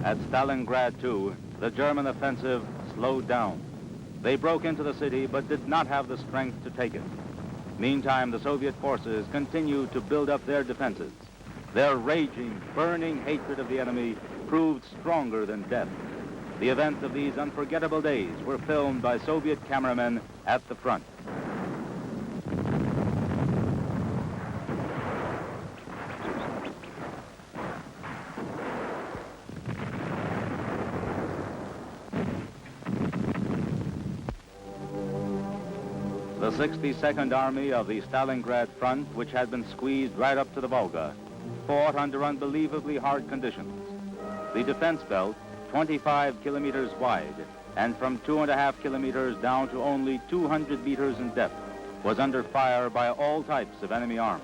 At Stalingrad, too, the German offensive slowed down. They broke into the city but did not have the strength to take it. Meantime, the Soviet forces continued to build up their defenses. Their raging, burning hatred of the enemy proved stronger than death. The events of these unforgettable days were filmed by Soviet cameramen at the front. The 62nd Army of the Stalingrad front, which had been squeezed right up to the Volga, fought under unbelievably hard conditions. The defense belt, 25 kilometers wide and from 2.5 kilometers down to only 200 meters in depth, was under fire by all types of enemy arms.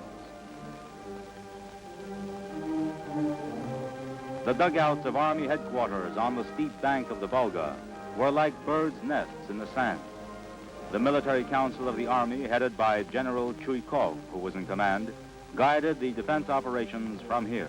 The dugouts of Army headquarters on the steep bank of the Volga were like birds' nests in the sand. The military council of the Army, headed by General Chuikov, who was in command, guided the defense operations from here.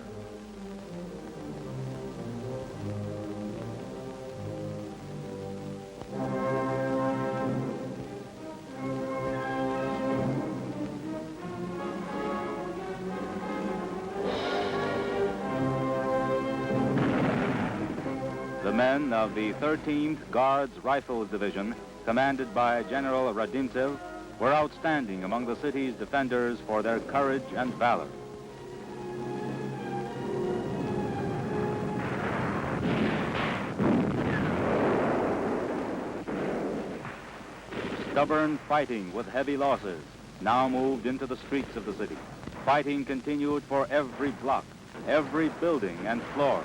The men of the 13th Guards Rifles Division, commanded by General Radintsev, were outstanding among the city's defenders for their courage and valor. Stubborn fighting with heavy losses now moved into the streets of the city. Fighting continued for every block, every building and floor,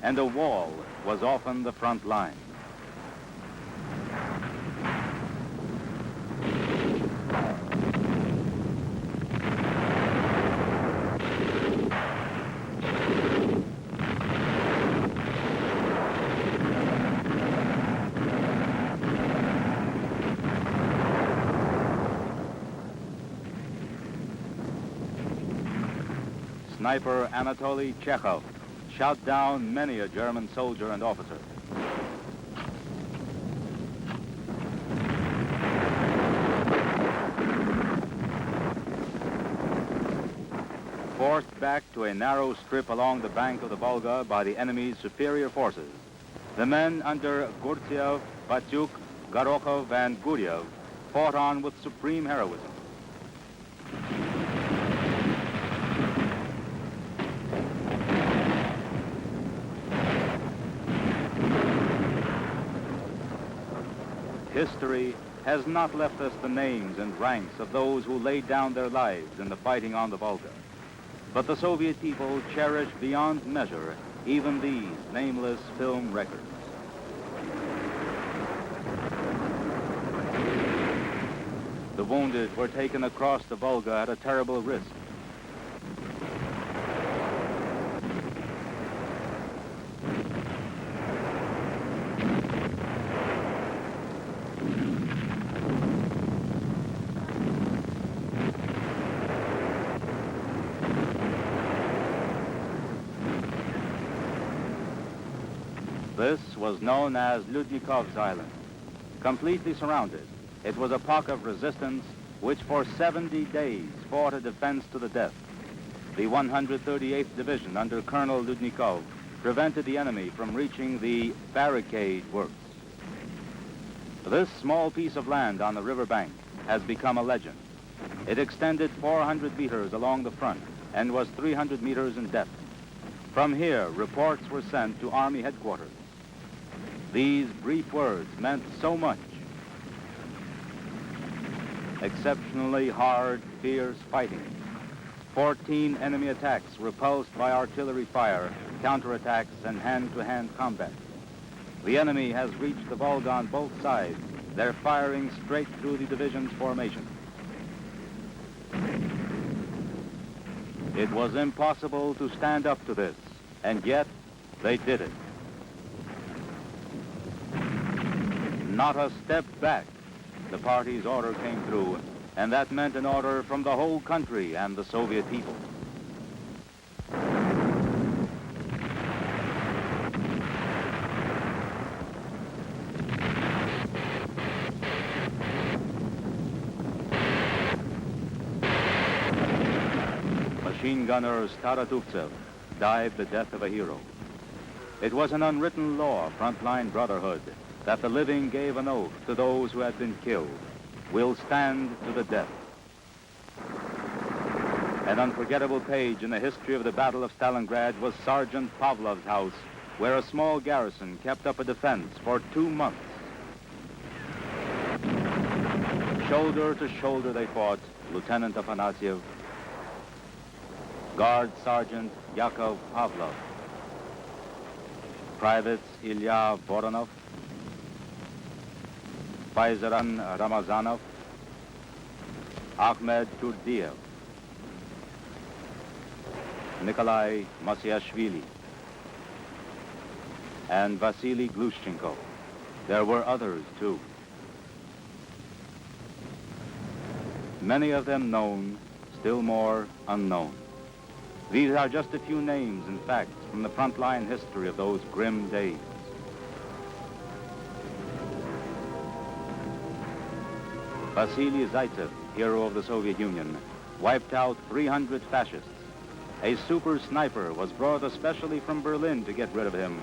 and a wall was often the front line. Sniper Anatoly Chekhov shot down many a German soldier and officer. Forced back to a narrow strip along the bank of the Volga by the enemy's superior forces, the men under Gurtsev, Batyuk, Gorokhov, and Guryev fought on with supreme heroism. History has not left us the names and ranks of those who laid down their lives in the fighting on the Volga. But the Soviet people cherish beyond measure even these nameless film records. The wounded were taken across the Volga at a terrible risk. This was known as Ludnikov's Island. Completely surrounded, it was a pock of resistance which for 70 days fought a defense to the death. The 138th Division under Colonel Ludnikov prevented the enemy from reaching the barricade works. This small piece of land on the riverbank has become a legend. It extended 400 meters along the front and was 300 meters in depth. From here, reports were sent to Army headquarters. These brief words meant so much. Exceptionally hard, fierce fighting. 14 enemy attacks repulsed by artillery fire, counterattacks, and hand-to-hand combat. The enemy has reached the Volga on both sides. They're firing straight through the division's formation. It was impossible to stand up to this, and yet they did it. Not a step back. The party's order came through, and that meant an order from the whole country and the Soviet people. machine gunner Staratuptsev died the death of a hero. It was an unwritten law of frontline brotherhood that the living gave an oath to those who had been killed. We'll stand to the death. An unforgettable page in the history of the Battle of Stalingrad was Sergeant Pavlov's house, where a small garrison kept up a defense for 2 months. Shoulder to shoulder they fought, Lieutenant Afanasyev, Guard Sergeant Yakov Pavlov, Privates Ilya Voronov, Faizaran Ramazanov, Ahmed Turdiev, Nikolai Masyashvili, and Vasily Glushchenko. There were others, too. Many of them known, still more unknown. These are just a few names and facts from the frontline history of those grim days. Vasily Zaitsev, hero of the Soviet Union, wiped out 300 fascists. A super sniper was brought especially from Berlin to get rid of him,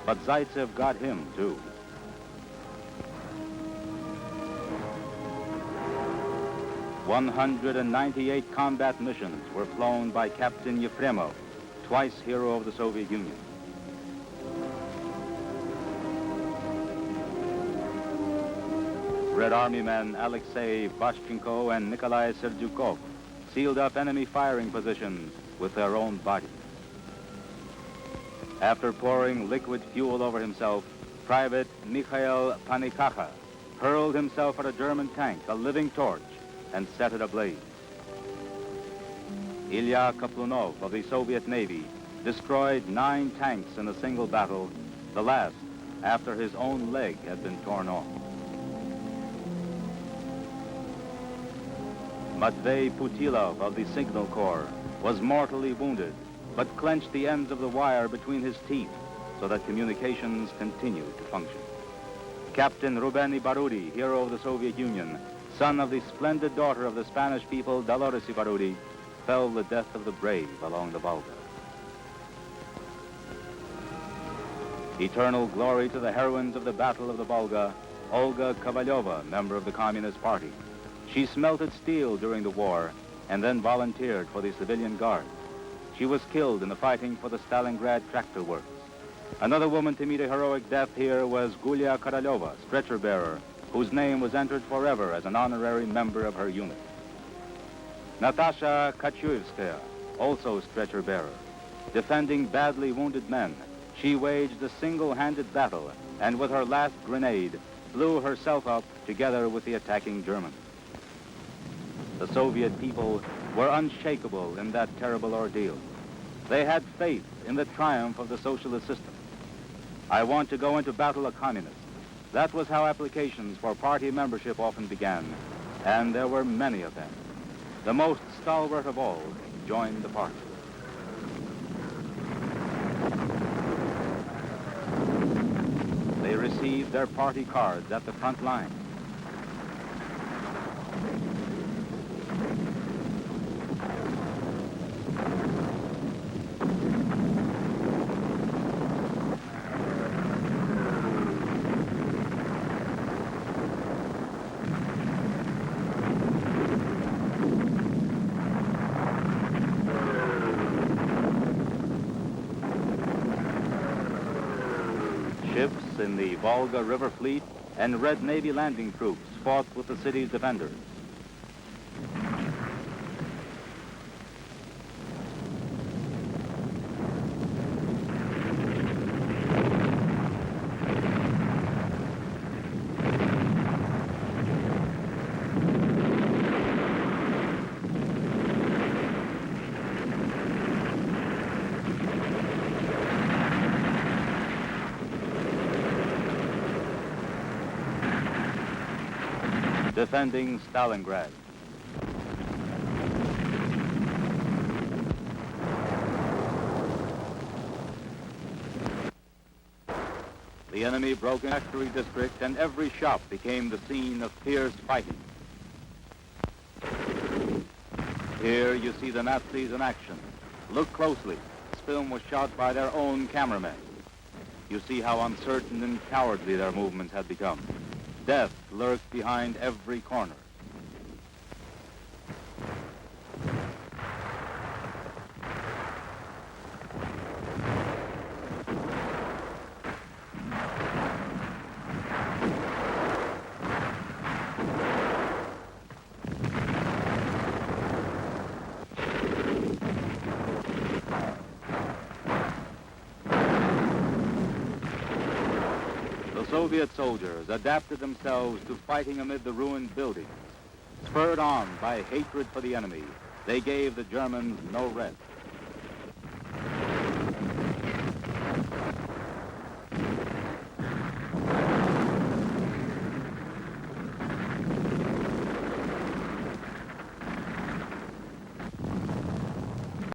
but Zaitsev got him, too. "198 combat missions were flown by Captain Yefremov, twice hero of the Soviet Union. Red Army men Alexei Vashchenko and Nikolai Serdyukov sealed up enemy firing positions with their own bodies. After pouring liquid fuel over himself, Private Mikhail Panikacha hurled himself at a German tank, a living torch, and set it ablaze. Ilya Kaplunov of the Soviet Navy destroyed 9 tanks in a single battle, the last after his own leg had been torn off. Matvey Putilov of the Signal Corps was mortally wounded, but clenched the ends of the wire between his teeth so that communications continued to function. Captain Ruben Ibarudi, hero of the Soviet Union, son of the splendid daughter of the Spanish people, Dolores Ibarudi, fell the death of the brave along the Volga. Eternal glory to the heroines of the Battle of the Volga, Olga Kovalyova, member of the Communist Party. She smelted steel during the war and then volunteered for the civilian guard. She was killed in the fighting for the Stalingrad tractor works. Another woman to meet a heroic death here was Gulia Karalyova, stretcher bearer, whose name was entered forever as an honorary member of her unit. Natasha Kachuevskaya, also stretcher bearer. Defending badly wounded men, she waged a single-handed battle and with her last grenade blew herself up together with the attacking Germans. The Soviet people were unshakable in that terrible ordeal. They had faith in the triumph of the socialist system. I want to go into battle a communist. That was how applications for party membership often began, and there were many of them. The most stalwart of all joined the party. They received their party cards at the front line. Ships in the Volga River Fleet and Red Navy landing troops fought with the city's defenders. Defending Stalingrad. The enemy broke in the factory district and every shop became the scene of fierce fighting. Here you see the Nazis in action. Look closely. This film was shot by their own cameramen. You see how uncertain and cowardly their movements had become. Death lurked behind every corner. The Soviet soldiers adapted themselves to fighting amid the ruined buildings. Spurred on by hatred for the enemy, they gave the Germans no rest.